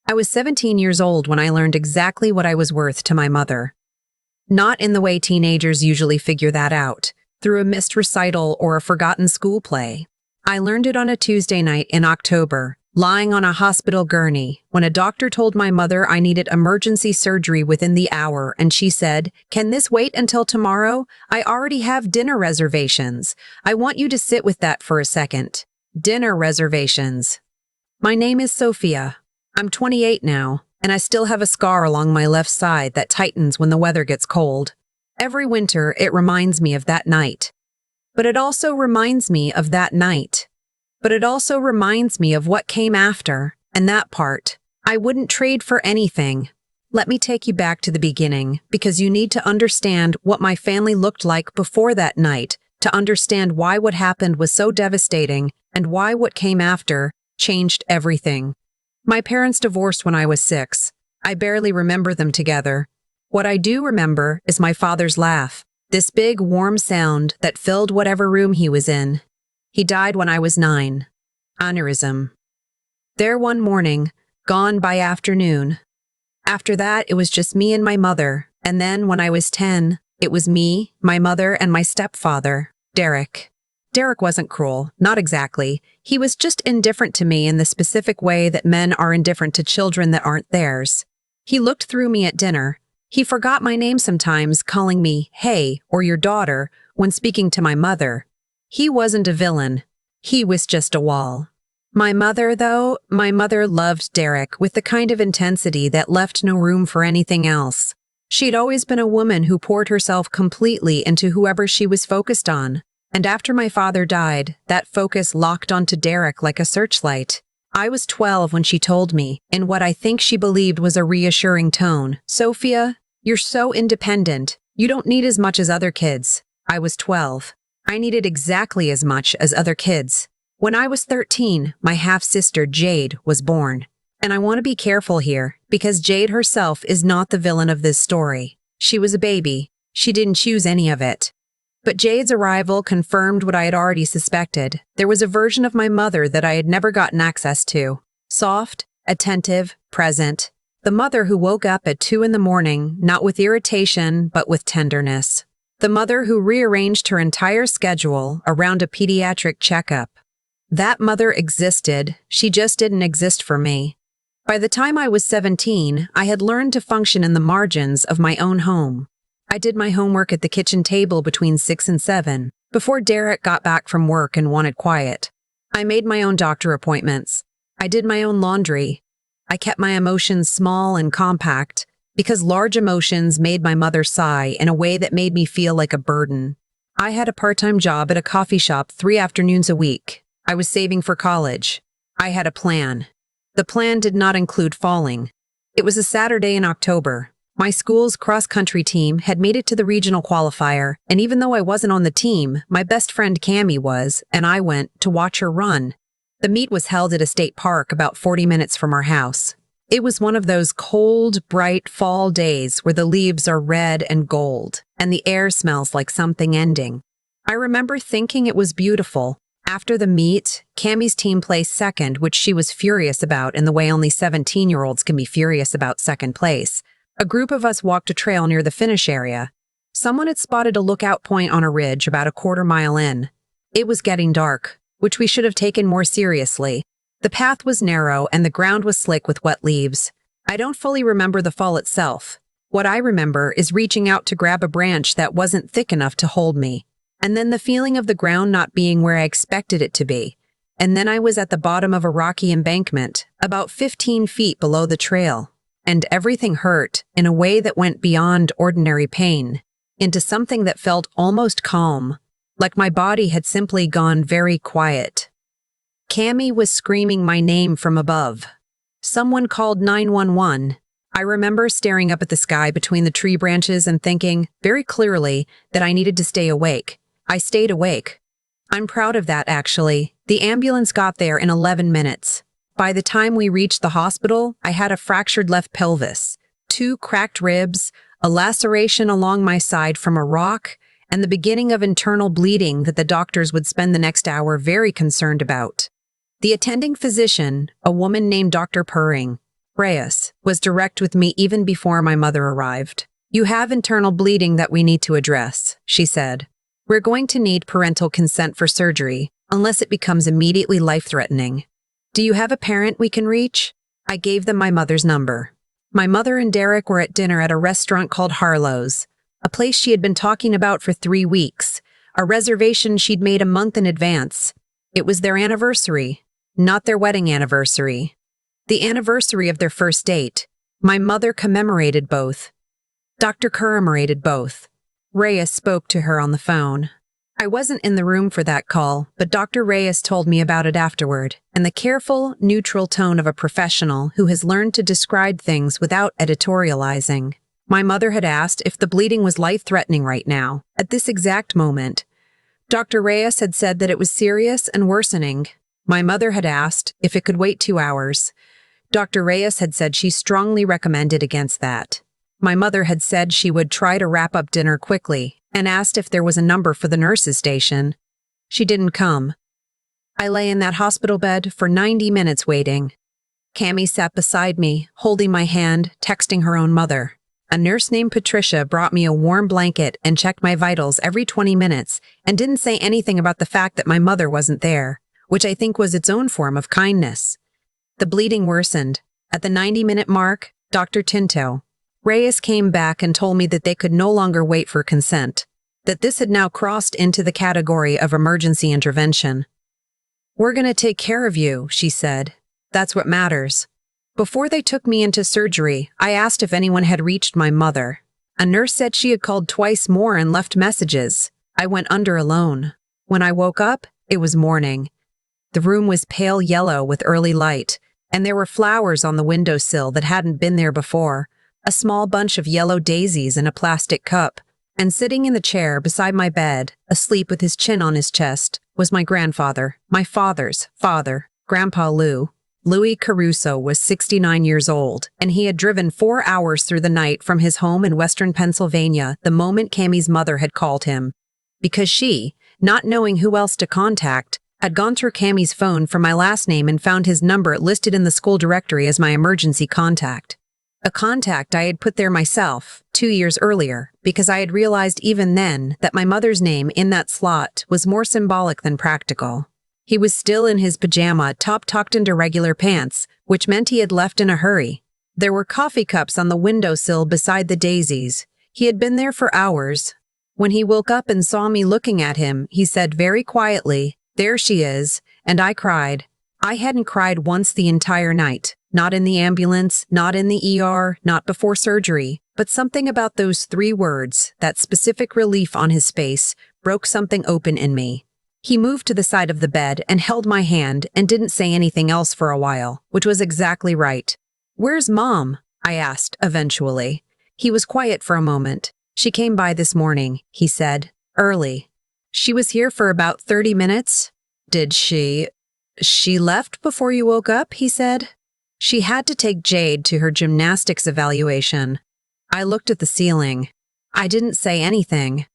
I was 17 years old when I learned exactly what I was worth to my mother. Not in the way teenagers usually figure that out, through a missed recital or a forgotten school play. I learned it on a Tuesday night in October, lying on a hospital gurney, when a doctor told my mother I needed emergency surgery within the hour, and she said, "Can this wait until tomorrow? I already have dinner reservations. I want you to sit with that for a second." Dinner reservations. My name is Sofia. I'm 28 now, and I still have a scar along my left side that tightens when the weather gets cold. Every winter, it reminds me of that night. But it also reminds me of that night. But it also reminds me of what came after, and that part, I wouldn't trade for anything. Let me take you back to the beginning, because you need to understand what my family looked like before that night, to understand why what happened was so devastating, and why what came after changed everything. My parents divorced when I was 6. I barely remember them together. What I do remember is my father's laugh, this big, warm sound that filled whatever room he was in. He died when I was 9. Aneurysm. There one morning, gone by afternoon. After that, it was just me and my mother, and then when I was 10, it was me, my mother, and my stepfather, Derek. Derek wasn't cruel, not exactly. He was just indifferent to me in the specific way that men are indifferent to children that aren't theirs. He looked through me at dinner. He forgot my name sometimes, calling me "hey" or "your daughter" when speaking to my mother. He wasn't a villain. He was just a wall. My mother, though, my mother loved Derek with the kind of intensity that left no room for anything else. She'd always been a woman who poured herself completely into whoever she was focused on. And after my father died, that focus locked onto Derek like a searchlight. I was 12 when she told me, in what I think she believed was a reassuring tone, "Sofia, you're so independent. You don't need as much as other kids." I was 12. I needed exactly as much as other kids. When I was 13, my half-sister Jade was born. And I want to be careful here, because Jade herself is not the villain of this story. She was a baby. She didn't choose any of it. But Jade's arrival confirmed what I had already suspected. There was a version of my mother that I had never gotten access to. Soft, attentive, present. The mother who woke up at 2 in the morning, not with irritation, but with tenderness. The mother who rearranged her entire schedule around a pediatric checkup. That mother existed, she just didn't exist for me. By the time I was 17, I had learned to function in the margins of my own home. I did my homework at the kitchen table between 6 and 7, before Derek got back from work and wanted quiet. I made my own doctor appointments. I did my own laundry. I kept my emotions small and compact, because large emotions made my mother sigh in a way that made me feel like a burden. I had a part-time job at a coffee shop 3 afternoons a week. I was saving for college. I had a plan. The plan did not include falling. It was a Saturday in October. My school's cross-country team had made it to the regional qualifier, and even though I wasn't on the team, my best friend Cammie was, and I went to watch her run. The meet was held at a state park about 40 minutes from our house. It was one of those cold, bright fall days where the leaves are red and gold, and the air smells like something ending. I remember thinking it was beautiful. After the meet, Cammie's team placed second, which she was furious about in the way only 17-year-olds can be furious about second place. A group of us walked a trail near the finish area. Someone had spotted a lookout point on a ridge about a quarter-mile in. It was getting dark, which we should have taken more seriously. The path was narrow and the ground was slick with wet leaves. I don't fully remember the fall itself. What I remember is reaching out to grab a branch that wasn't thick enough to hold me, and then the feeling of the ground not being where I expected it to be. And then I was at the bottom of a rocky embankment, about 15 feet below the trail. And everything hurt in a way that went beyond ordinary pain, into something that felt almost calm, like my body had simply gone very quiet. Cammie was screaming my name from above. Someone called 911. I remember staring up at the sky between the tree branches and thinking, very clearly, that I needed to stay awake. I stayed awake. I'm proud of that, actually. The ambulance got there in 11 minutes. By the time we reached the hospital, I had a fractured left pelvis, 2 cracked ribs, a laceration along my side from a rock, and the beginning of internal bleeding that the doctors would spend the next hour very concerned about. The attending physician, a woman named Dr. Purring, Reyes was direct with me even before my mother arrived. "You have internal bleeding that we need to address," she said. "We're going to need parental consent for surgery, unless it becomes immediately life-threatening. Do you have a parent we can reach?" I gave them my mother's number. My mother and Derek were at dinner at a restaurant called Harlow's, a place she had been talking about for 3 weeks, a reservation she'd made a month in advance. It was their anniversary, not their wedding anniversary. The anniversary of their first date. My mother commemorated both. Dr. commemorated both. Reyes spoke to her on the phone. I wasn't in the room for that call, but Dr. Reyes told me about it afterward, and the careful, neutral tone of a professional who has learned to describe things without editorializing. My mother had asked if the bleeding was life-threatening right now, at this exact moment. Dr. Reyes had said that it was serious and worsening. My mother had asked if it could wait 2 hours. Dr. Reyes had said she strongly recommended against that. My mother had said she would try to wrap up dinner quickly and asked if there was a number for the nurse's station. She didn't come. I lay in that hospital bed for 90 minutes waiting. Cammie sat beside me, holding my hand, texting her own mother. A nurse named Patricia brought me a warm blanket and checked my vitals every 20 minutes and didn't say anything about the fact that my mother wasn't there, which I think was its own form of kindness. The bleeding worsened. At the 90-minute mark, Dr. Tinto Reyes came back and told me that they could no longer wait for consent, that this had now crossed into the category of emergency intervention. "We're going to take care of you," she said. "That's what matters." Before they took me into surgery, I asked if anyone had reached my mother. A nurse said she had called twice more and left messages. I went under alone. When I woke up, it was morning. The room was pale yellow with early light, and there were flowers on the windowsill that hadn't been there before. A small bunch of yellow daisies in a plastic cup, and sitting in the chair beside my bed, asleep with his chin on his chest, was my grandfather, my father's father, Grandpa Lou. Louis Caruso was 69 years old, and he had driven 4 hours through the night from his home in western Pennsylvania the moment Cammie's mother had called him. Because she, not knowing who else to contact, had gone through Cammie's phone for my last name and found his number listed in the school directory as my emergency contact. A contact I had put there myself 2 years earlier, because I had realized even then that my mother's name in that slot was more symbolic than practical. He was still in his pajama, top tucked into regular pants, which meant he had left in a hurry. There were coffee cups on the windowsill beside the daisies. He had been there for hours. When he woke up and saw me looking at him, he said very quietly, "There she is," and I cried. I hadn't cried once the entire night. Not in the ambulance, not in the ER, not before surgery, but something about those 3 words, that specific relief on his face, broke something open in me. He moved to the side of the bed and held my hand and didn't say anything else for a while, which was exactly right. "Where's Mom?" I asked, eventually. He was quiet for a moment. "She came by this morning," he said, "early. She was here for about 30 minutes. Did she left before you woke up?" he said. "She had to take Jade to her gymnastics evaluation." I looked at the ceiling. I didn't say anything.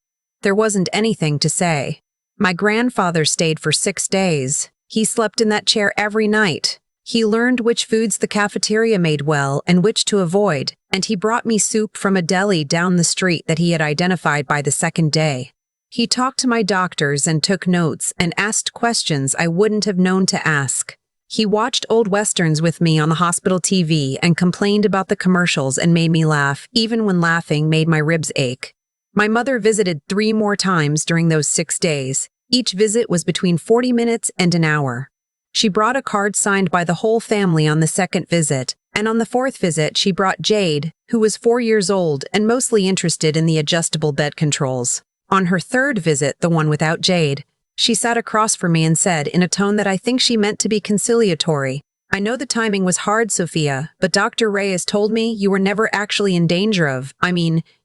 There wasn't anything to say. My grandfather stayed for 6 days. He slept in that chair every night. He learned which foods the cafeteria made well and which to avoid, and he brought me soup from a deli down the street that he had identified by the 2nd day. He talked to my doctors and took notes and asked questions I wouldn't have known to ask. He watched old westerns with me on the hospital TV and complained about the commercials and made me laugh, even when laughing made my ribs ache. My mother visited 3 more times during those 6 days. Each visit was between 40 minutes and an hour. She brought a card signed by the whole family on the 2nd visit, and on the 4th visit she brought Jade, who was 4 years old and mostly interested in the adjustable bed controls. On her 3rd visit, the one without Jade, she sat across from me and said, in a tone that I think she meant to be conciliatory, "I know the timing was hard, Sofia, but Dr. Reyes told me you were never actually in danger of,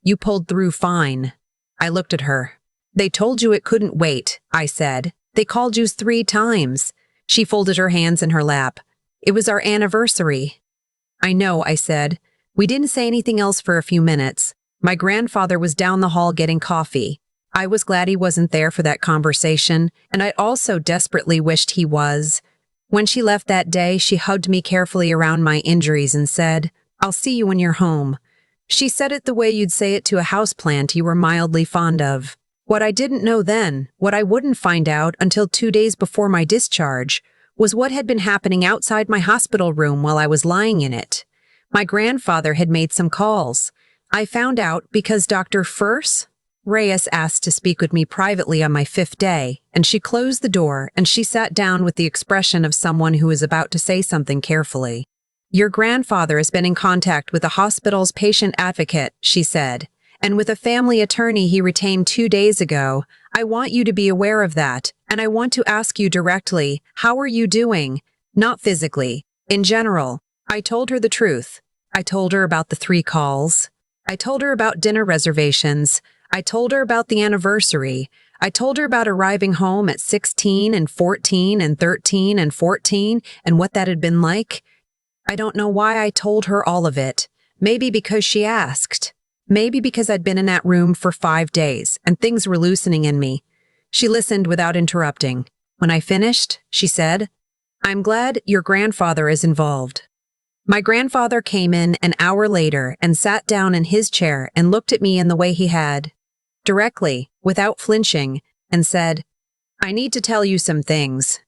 you pulled through fine." I looked at her. "They told you it couldn't wait," I said. "They called you 3 times. She folded her hands in her lap. "It was our anniversary." "I know," I said. We didn't say anything else for a few minutes. My grandfather was down the hall getting coffee. I was glad he wasn't there for that conversation, and I also desperately wished he was. When she left that day, she hugged me carefully around my injuries and said, "I'll see you when you're home." She said it the way you'd say it to a houseplant you were mildly fond of. What I didn't know then, what I wouldn't find out until 2 days before my discharge, was what had been happening outside my hospital room while I was lying in it. My grandfather had made some calls. I found out because Dr. Furs Reyes asked to speak with me privately on my 5th day, and she closed the door and she sat down with the expression of someone who is about to say something carefully. "Your grandfather has been in contact with the hospital's patient advocate," she said, "and with a family attorney he retained 2 days ago. I want you to be aware of that, and I want to ask you directly, how are you doing? Not physically, in general." I told her the truth. I told her about the 3 calls. I told her about dinner reservations. I told her about the anniversary. I told her about arriving home at 16 and 14 and 13 and 14 and what that had been like. I don't know why I told her all of it. Maybe because she asked. Maybe because I'd been in that room for 5 days and things were loosening in me. She listened without interrupting. When I finished, she said, "I'm glad your grandfather is involved." My grandfather came in an hour later and sat down in his chair and looked at me in the way he had, directly, without flinching, and said, "I need to tell you some things,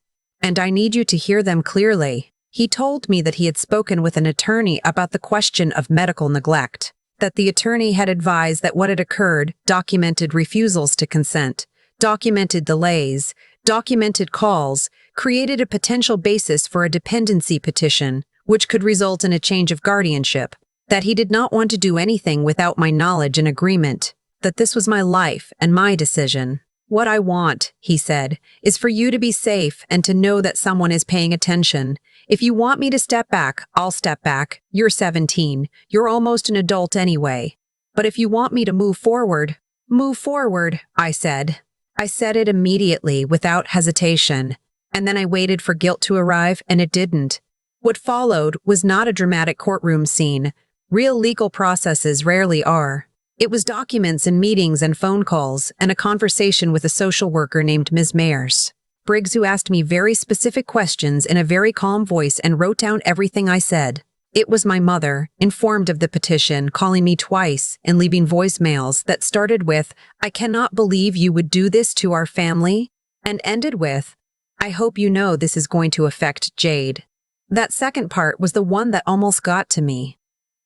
and I need you to hear them clearly." He told me that he had spoken with an attorney about the question of medical neglect, that the attorney had advised that what had occurred documented refusals to consent, documented delays, documented calls, created a potential basis for a dependency petition, which could result in a change of guardianship, that he did not want to do anything without my knowledge and agreement, that this was my life and my decision. "What I want," he said, "is for you to be safe and to know that someone is paying attention. If you want me to step back, I'll step back. You're 17. You're almost an adult anyway. But if you want me to move forward, I said. I said it immediately, without hesitation. And then I waited for guilt to arrive, and it didn't. What followed was not a dramatic courtroom scene. Real legal processes rarely are. It was documents and meetings and phone calls and a conversation with a social worker named Ms. Mayers Briggs, who asked me very specific questions in a very calm voice and wrote down everything I said. It was my mother, informed of the petition, calling me twice and leaving voicemails that started with, "I cannot believe you would do this to our family," and ended with, "I hope you know this is going to affect Jade." That second part was the one that almost got to me.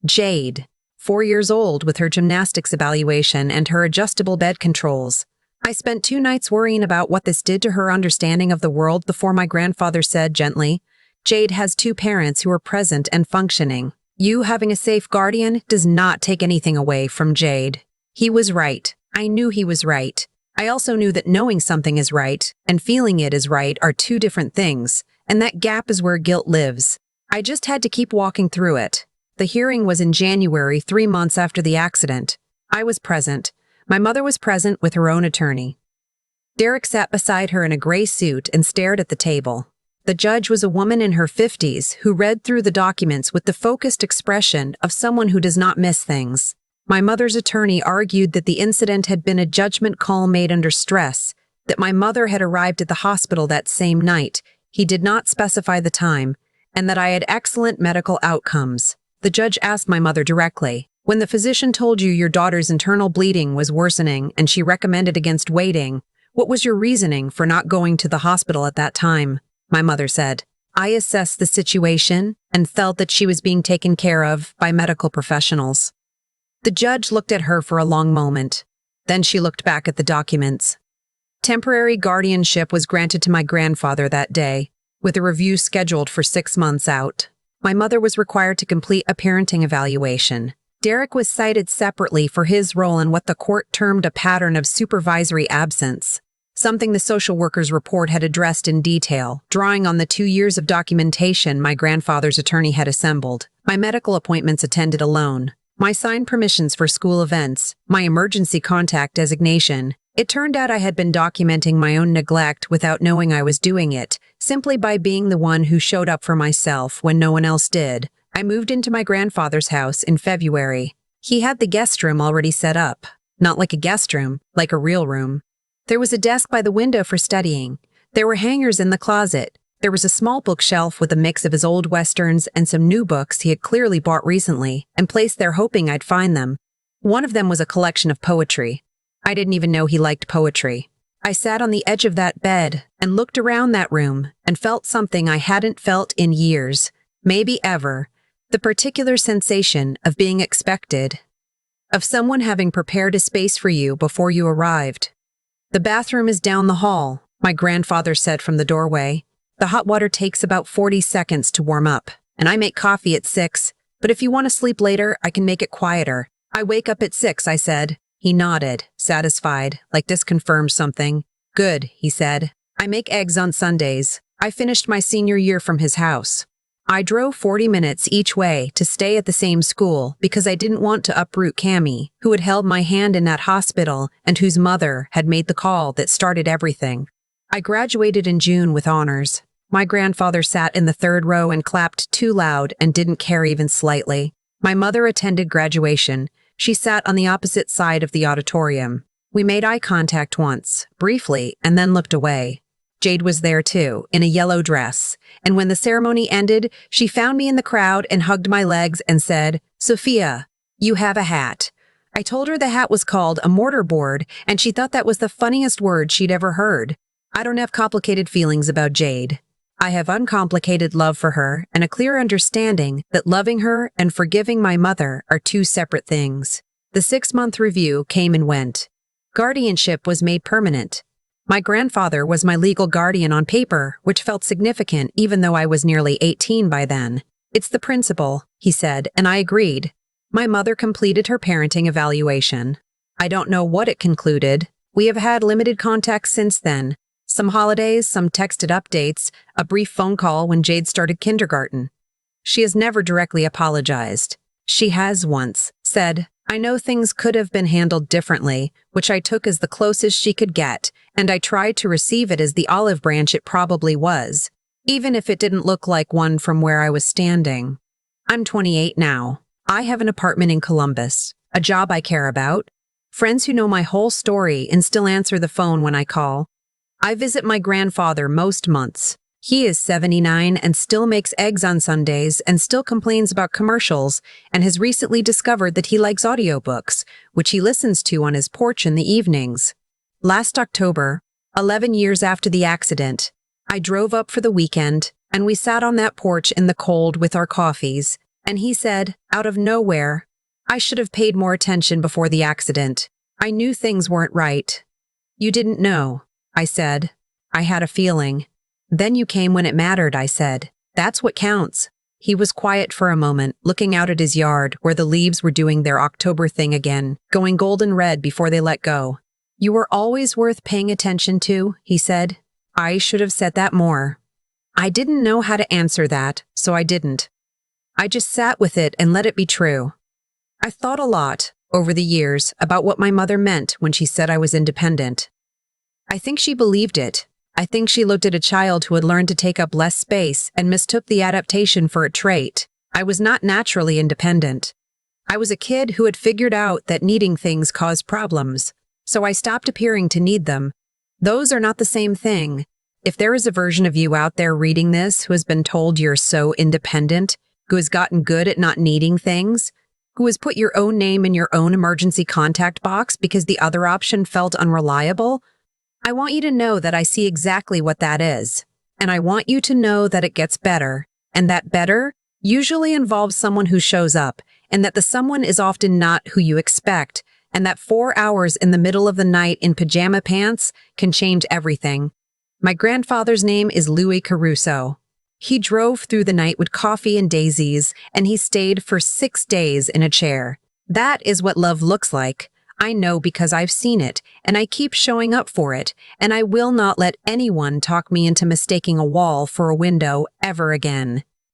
Jade, 4 years old with her gymnastics evaluation and her adjustable bed controls. I spent 2 nights worrying about what this did to her understanding of the world before my grandfather said gently, "Jade has 2 parents who are present and functioning. You having a safe guardian does not take anything away from Jade." He was right. I knew he was right. I also knew that knowing something is right and feeling it is right are 2 different things, and that gap is where guilt lives. I just had to keep walking through it. The hearing was in January, 3 months after the accident. I was present. My mother was present with her own attorney. Derek sat beside her in a gray suit and stared at the table. The judge was a woman in her 50s who read through the documents with the focused expression of someone who does not miss things. My mother's attorney argued that the incident had been a judgment call made under stress, that my mother had arrived at the hospital that same night. He did not specify the time, and that I had excellent medical outcomes. The judge asked my mother directly, "When the physician told you your daughter's internal bleeding was worsening and she recommended against waiting, what was your reasoning for not going to the hospital at that time?" My mother said, "I assessed the situation and felt that she was being taken care of by medical professionals." The judge looked at her for a long moment. Then she looked back at the documents. Temporary guardianship was granted to my grandfather that day, with a review scheduled for 6 months out. My mother was required to complete a parenting evaluation. Derek was cited separately for his role in what the court termed a pattern of supervisory absence, something the social worker's report had addressed in detail, drawing on the 2 years of documentation my grandfather's attorney had assembled. My medical appointments attended alone. My signed permissions for school events, my emergency contact designation. It turned out I had been documenting my own neglect without knowing I was doing it, simply by being the one who showed up for myself when no one else did. I moved into my grandfather's house in February. He had the guest room already set up. Not like a guest room, like a real room. There was a desk by the window for studying. There were hangers in the closet. There was a small bookshelf with a mix of his old westerns and some new books he had clearly bought recently and placed there hoping I'd find them. One of them was a collection of poetry. I didn't even know he liked poetry. I sat on the edge of that bed and looked around that room and felt something I hadn't felt in years, maybe ever, the particular sensation of being expected, of someone having prepared a space for you before you arrived. "The bathroom is down the hall," my grandfather said from the doorway. "The hot water takes about 40 seconds to warm up, and I make coffee at 6, but if you want to sleep later, I can make it quieter." "I wake up at 6, I said. He nodded, satisfied, like this confirmed something. "Good," he said. "I make eggs on Sundays. I finished my senior year from his house. I drove 40 minutes each way to stay at the same school because I didn't want to uproot Cammie, who had held my hand in that hospital and whose mother had made the call that started everything. I graduated in June with honors. My grandfather sat in the third row and clapped too loud and didn't care even slightly. My mother attended graduation. She sat on the opposite side of the auditorium. We made eye contact once, briefly, and then looked away. Jade was there too, in a yellow dress, and when the ceremony ended, she found me in the crowd and hugged my legs and said, "Sofia, you have a hat." I told her the hat was called a mortarboard, and she thought that was the funniest word she'd ever heard. I don't have complicated feelings about Jade. I have uncomplicated love for her and a clear understanding that loving her and forgiving my mother are two separate things. The 6-month review came and went. Guardianship was made permanent. My grandfather was my legal guardian on paper, which felt significant even though I was nearly 18 by then. "It's the principal," he said, and I agreed. My mother completed her parenting evaluation. I don't know what it concluded. We have had limited contact since then. Some holidays, some texted updates, a brief phone call when Jade started kindergarten. She has never directly apologized. She has once said, "I know things could have been handled differently," which I took as the closest she could get, and I tried to receive it as the olive branch it probably was, even if it didn't look like one from where I was standing. I'm 28 now. I have an apartment in Columbus, a job I care about, friends who know my whole story and still answer the phone when I call. I visit my grandfather most months. He is 79 and still makes eggs on Sundays and still complains about commercials and has recently discovered that he likes audiobooks, which he listens to on his porch in the evenings. Last October, 11 years after the accident, I drove up for the weekend and we sat on that porch in the cold with our coffees, and he said, out of nowhere, "I should have paid more attention before the accident. I knew things weren't right." "You didn't know," I said. "I had a feeling." "Then you came when it mattered," I said. "That's what counts." He was quiet for a moment, looking out at his yard where the leaves were doing their October thing again, going golden red before they let go. "You were always worth paying attention to," he said. I should have said that more. I didn't know how to answer that, so I didn't. I just sat with it and let it be true. I thought a lot, over the years, about what my mother meant when she said I was independent. I think she believed it. I think she looked at a child who had learned to take up less space and mistook the adaptation for a trait. I was not naturally independent. I was a kid who had figured out that needing things caused problems, so I stopped appearing to need them. Those are not the same thing. If there is a version of you out there reading this who has been told you're so independent, who has gotten good at not needing things, who has put your own name in your own emergency contact box because the other option felt unreliable, I want you to know that I see exactly what that is. And I want you to know that it gets better, and that better usually involves someone who shows up, and that the someone is often not who you expect, and that 4 hours in the middle of the night in pajama pants can change everything. My grandfather's name is Louis Caruso. He drove through the night with coffee and daisies, and he stayed for 6 days in a chair. That is what love looks like. I know because I've seen it, and I keep showing up for it, and I will not let anyone talk me into mistaking a wall for a window ever again.